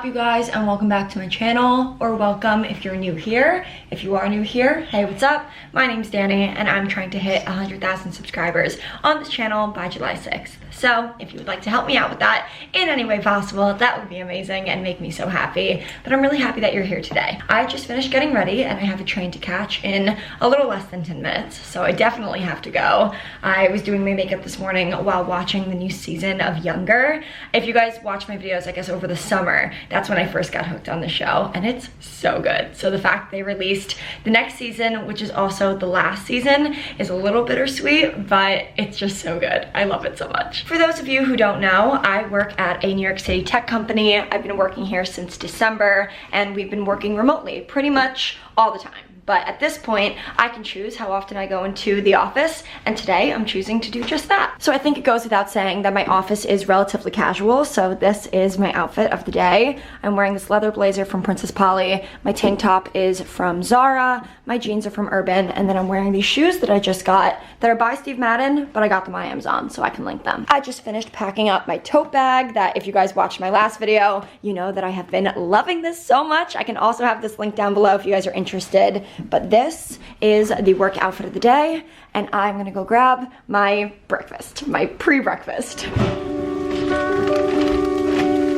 up, you guys, and welcome back to my channel, or welcome if you're new here. If you are new here, hey, what's up? My name's Danny, and I'm trying to hit 100,000 subscribers on this channel by July 6th. So if you would like to help me out with that in any way possible, that would be amazing and make me so happy. But I'm really happy that you're here today. I just finished getting ready and I have a train to catch in a little less than 10 minutes, so I definitely have to go. I was doing my makeup this morning while watching the new season of Younger. If you guys watch my videos, I guess over the summer, that's when I first got hooked on the show, and it's so good. So the fact they released the next season, which is also the last season, is a little bittersweet, but it's just so good. I love it so much. For those of you who don't know, I work at a New York City tech company. I've been working here since December, and we've been working remotely pretty much all the time. But at this point, I can choose how often I go into the office, and today I'm choosing to do just that. So I think it goes without saying that my office is relatively casual, so this is my outfit of the day. I'm wearing this leather blazer from Princess Polly, my tank top is from Zara, my jeans are from Urban, and then I'm wearing these shoes that I just got that are by Steve Madden, but I got them on Amazon, so I can link them. I just finished packing up my tote bag that, if you guys watched my last video, you know that I have been loving this so much. I can also have this link down below if you guys are interested. But this is the work outfit of the day, and I'm gonna go grab my breakfast, my pre-breakfast. All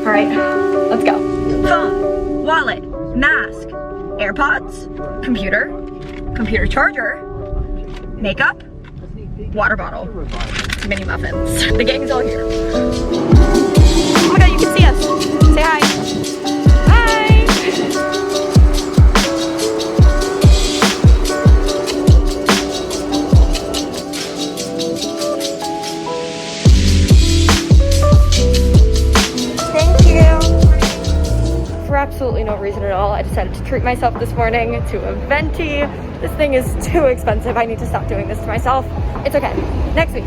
right, let's go. Phone, wallet, mask, AirPods, computer charger, makeup, water bottle, mini muffins. The gang's all here. Oh my God, you can see us. Say hi. Absolutely no reason at all. I decided to treat myself this morning to a venti. This thing is too expensive. I need to stop doing this to myself. It's okay. Next week.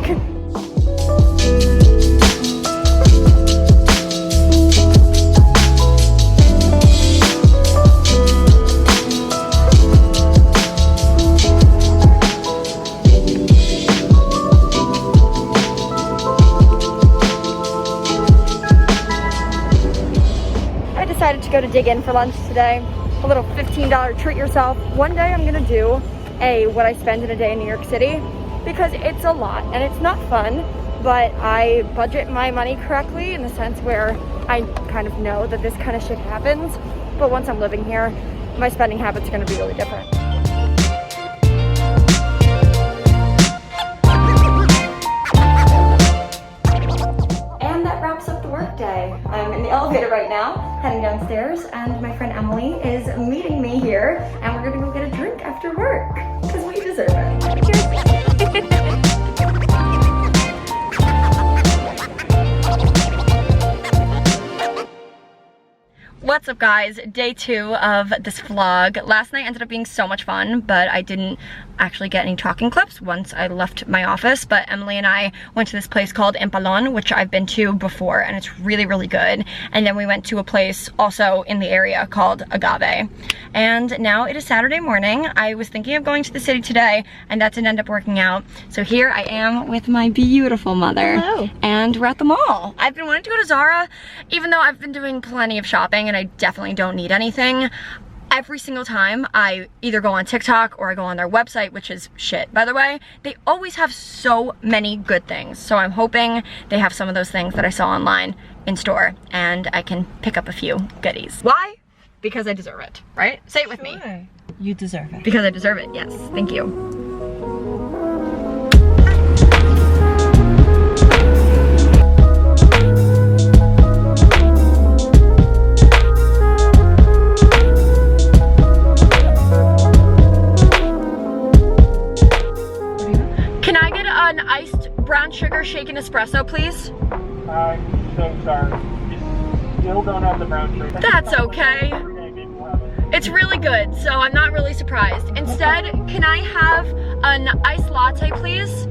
To go to Dig In for lunch today. A little $15 treat yourself. One day I'm gonna do a what I spend in a day in New York City, because it's a lot and it's not fun, but I budget my money correctly in the sense where I kind of know that this kind of shit happens, but once I'm living here, my spending habits are gonna be really different. I'm in the elevator right now, heading downstairs, and my friend Emily is meeting me here, and we're gonna go get a drink after work, because we deserve it. What's up, guys? Day 2 of this vlog. Last night ended up being so much fun, but I didn't actually get any talking clips once I left my office. But Emily and I went to this place called Empalon, which I've been to before, and it's really, really good. And then we went to a place also in the area called Agave. And now it is Saturday morning. I was thinking of going to the city today, and that didn't end up working out. So here I am with my beautiful mother. Hello. And we're at the mall. I've been wanting to go to Zara, even though I've been doing plenty of shopping, and I definitely don't need anything. Every single time I either go on TikTok or I go on their website, which is shit, by the way, they always have so many good things. So I'm hoping they have some of those things that I saw online in store, and I can pick up a few goodies. Why? Because I deserve it, right? Say it with me. You deserve it. Because I deserve it, yes. Thank you. An iced brown sugar shaken espresso, please? I'm so sorry. You still don't have the brown sugar. That's okay. It's really good, so I'm not really surprised. Instead, can I have an iced latte, please?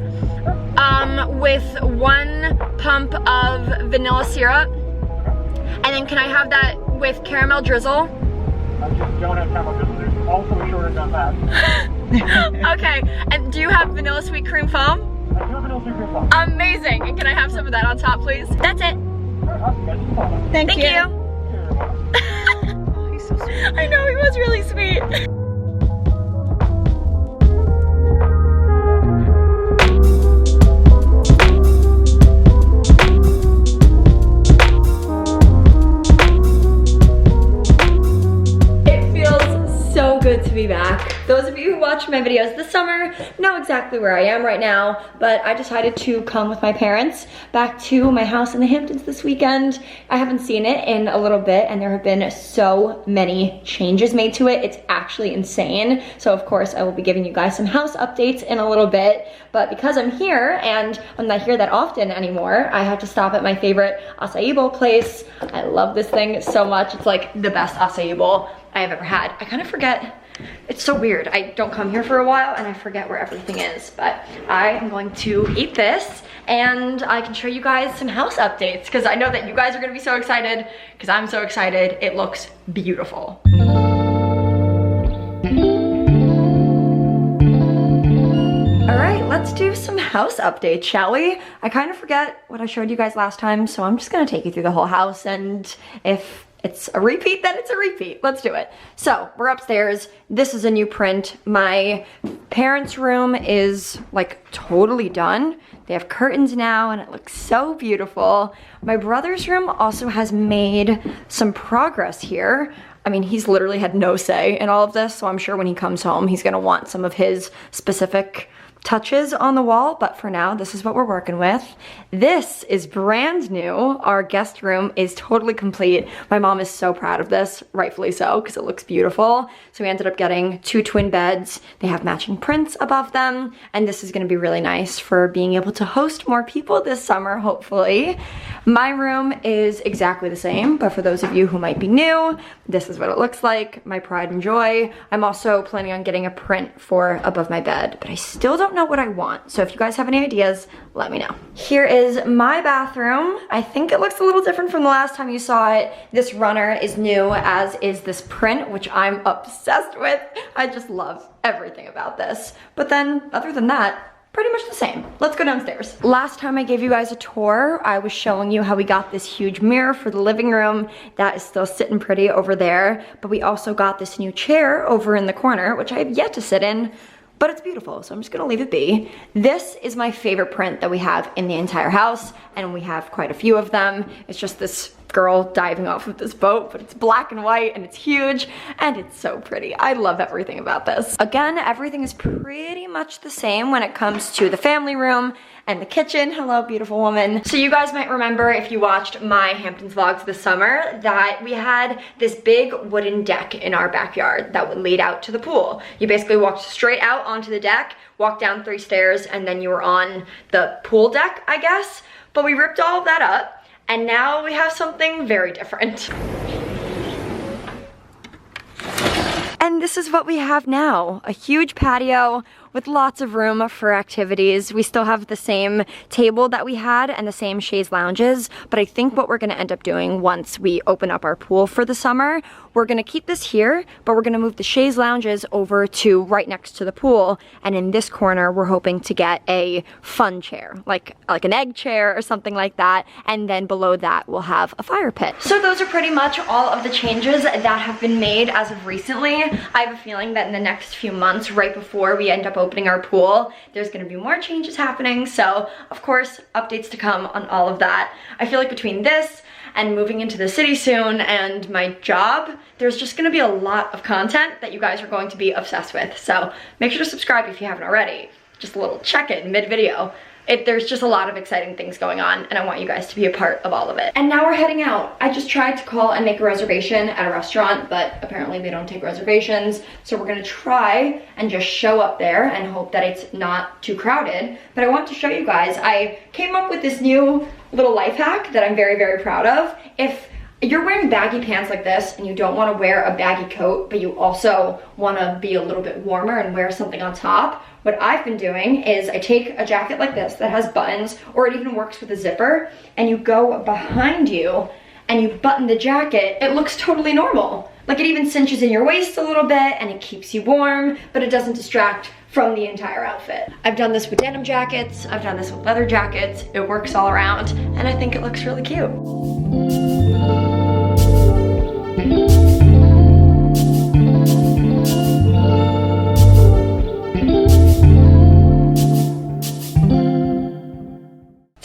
With 1 pump of vanilla syrup. And then can I have that with caramel drizzle? I just don't have caramel drizzle. There's also a shortage on that. Okay, and do you have vanilla sweet cream foam? I do have vanilla sweet cream foam. Amazing, and can I have some of that on top, please? That's it. Awesome, guys. Thank you. He's so sweet. I know, he was really sweet. So good to be back. Those of you who watched my videos this summer know exactly where I am right now, but I decided to come with my parents back to my house in the Hamptons this weekend. I haven't seen it in a little bit, and there have been so many changes made to it. It's actually insane. So of course I will be giving you guys some house updates in a little bit, but because I'm here and I'm not here that often anymore, I have to stop at my favorite acai bowl place. I love this thing so much. It's like the best acai bowl I have ever had. I kind of forget, it's so weird. I don't come here for a while and I forget where everything is, but I am going to eat this and I can show you guys some house updates because I know that you guys are gonna be so excited because I'm so excited. It looks beautiful. All right, let's do some house updates, shall we? I kind of forget what I showed you guys last time, so I'm just gonna take you through the whole house, and if it's a repeat, then it's a repeat. Let's do it. So we're upstairs. This is a new print. My parents' room is like totally done. They have curtains now and it looks so beautiful. My brother's room also has made some progress here. I mean, he's literally had no say in all of this, so I'm sure when he comes home, he's gonna want some of his specific touches on the wall, but for now, this is what we're working with. This is brand new. Our guest room is totally complete. My mom is so proud of this, rightfully so, because it looks beautiful. So we ended up getting 2 twin beds. They have matching prints above them, and this is gonna be really nice for being able to host more people this summer, hopefully. My room is exactly the same, but for those of you who might be new, this is what it looks like, my pride and joy. I'm also planning on getting a print for above my bed, but I still don't know what I want. So if you guys have any ideas, let me know. Here is my bathroom. I think it looks a little different from the last time you saw it. This runner is new, as is this print, which I'm obsessed with. I just love everything about this. But then other than that, pretty much the same. Let's go downstairs. Last time I gave you guys a tour, I was showing you how we got this huge mirror for the living room. That is still sitting pretty over there, but we also got this new chair over in the corner, which I have yet to sit in, but it's beautiful, so I'm just gonna leave it be. This is my favorite print that we have in the entire house, and we have quite a few of them. It's just this girl diving off of this boat, but it's black and white and it's huge and it's so pretty. I love everything about this. Again, everything is pretty much the same when it comes to the family room and the kitchen. Hello, beautiful woman. So you guys might remember, if you watched my Hamptons vlogs this summer, that we had this big wooden deck in our backyard that would lead out to the pool. You basically walked straight out onto the deck, walked down 3 stairs, and then you were on the pool deck, I guess. But we ripped all of that up, and now we have something very different. And this is what we have now, a huge patio with lots of room for activities. We still have the same table that we had and the same chaise lounges, but I think what we're gonna end up doing once we open up our pool for the summer, we're gonna keep this here, but we're gonna move the chaise lounges over to right next to the pool, and in this corner, we're hoping to get a fun chair, like an egg chair or something like that, and then below that, we'll have a fire pit. So those are pretty much all of the changes that have been made as of recently. I have a feeling that in the next few months, right before we end up opening our pool, there's gonna be more changes happening. So of course, updates to come on all of that. I feel like between this and moving into the city soon and my job, there's just gonna be a lot of content that you guys are going to be obsessed with. So make sure to subscribe if you haven't already. Just a little check-in mid-video. There's just a lot of exciting things going on, and I want you guys to be a part of all of it. And now we're heading out. I just tried to call and make a reservation at a restaurant, but apparently they don't take reservations. So we're gonna try and just show up there and hope that it's not too crowded. But I want to show you guys, I came up with this new little life hack that I'm very, very proud of. If you're wearing baggy pants like this and you don't want to wear a baggy coat, but you also want to be a little bit warmer and wear something on top, what I've been doing is I take a jacket like this that has buttons, or it even works with a zipper, and you go behind you and you button the jacket. It looks totally normal. Like, it even cinches in your waist a little bit and it keeps you warm, but it doesn't distract from the entire outfit. I've done this with denim jackets, I've done this with leather jackets, it works all around, and I think it looks really cute.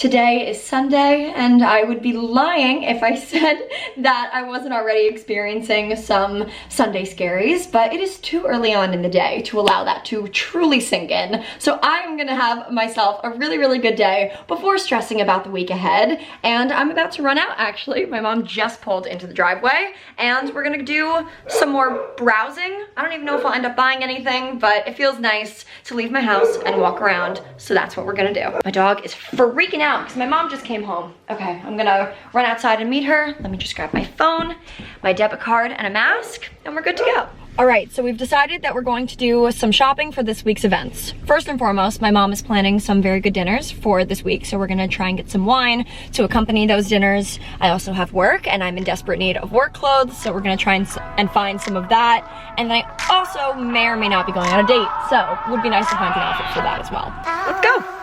Today is Sunday, and I would be lying if I said that I wasn't already experiencing some Sunday scaries, but it is too early on in the day to allow that to truly sink in. So I'm gonna have myself a really, really good day before stressing about the week ahead. And I'm about to run out, actually. My mom just pulled into the driveway, and we're gonna do some more browsing. I don't even know if I'll end up buying anything, but it feels nice to leave my house and walk around, so that's what we're gonna do. My dog is freaking out because my mom just came home. Okay, I'm gonna run outside and meet her. Let me just grab my phone, my debit card, and a mask, and we're good to go. All right, so we've decided that we're going to do some shopping for this week's events. First and foremost, my mom is planning some very good dinners for this week, so we're gonna try and get some wine to accompany those dinners. I also have work, and I'm in desperate need of work clothes, so we're gonna try and find some of that. And then I also may or may not be going on a date, so it would be nice to find an outfit for that as well. Let's go.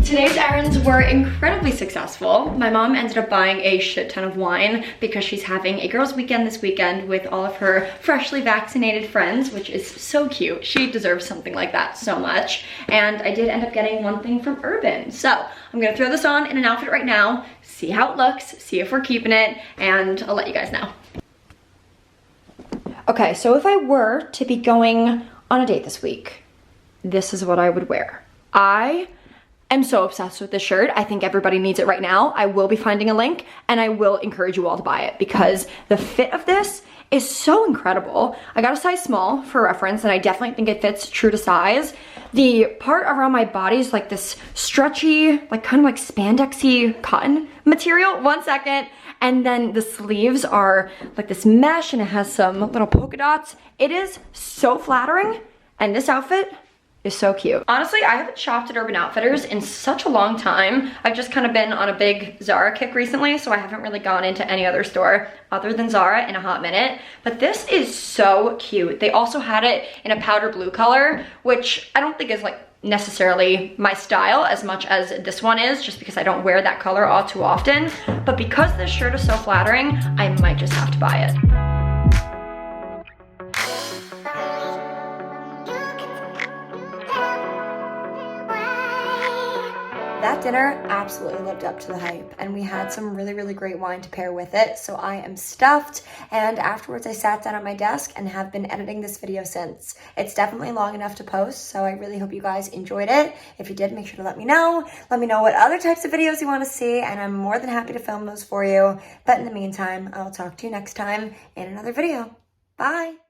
Today's errands were incredibly successful. My mom ended up buying a shit ton of wine because she's having a girls' weekend this weekend with all of her freshly vaccinated friends, which is so cute. She deserves something like that so much. And I did end up getting one thing from Urban. So I'm gonna throw this on in an outfit right now, see how it looks, see if we're keeping it, and I'll let you guys know. Okay, so if I were to be going on a date this week, this is what I would wear. I'm so obsessed with this shirt. I think everybody needs it right now. I will be finding a link, and I will encourage you all to buy it because the fit of this is so incredible. I got a size small for reference, and I definitely think it fits true to size. The part around my body is like this stretchy, like kind of like spandexy cotton material. One second. And then the sleeves are like this mesh, and it has some little polka dots. It is so flattering, and this outfit is so cute. Honestly, I haven't shopped at Urban Outfitters in such a long time. I've just kind of been on a big Zara kick recently, so I haven't really gone into any other store other than Zara in a hot minute. But this is so cute. They also had it in a powder blue color, which I don't think is like necessarily my style as much as this one is, just because I don't wear that color all too often. But because this shirt is so flattering, I might just have to buy it. That dinner absolutely lived up to the hype, and we had some really, really great wine to pair with it, so I am stuffed, and afterwards I sat down at my desk and have been editing this video since. It's definitely long enough to post, so I really hope you guys enjoyed it. If you did, make sure to let me know. Let me know what other types of videos you want to see, and I'm more than happy to film those for you. But in the meantime, I'll talk to you next time in another video. Bye!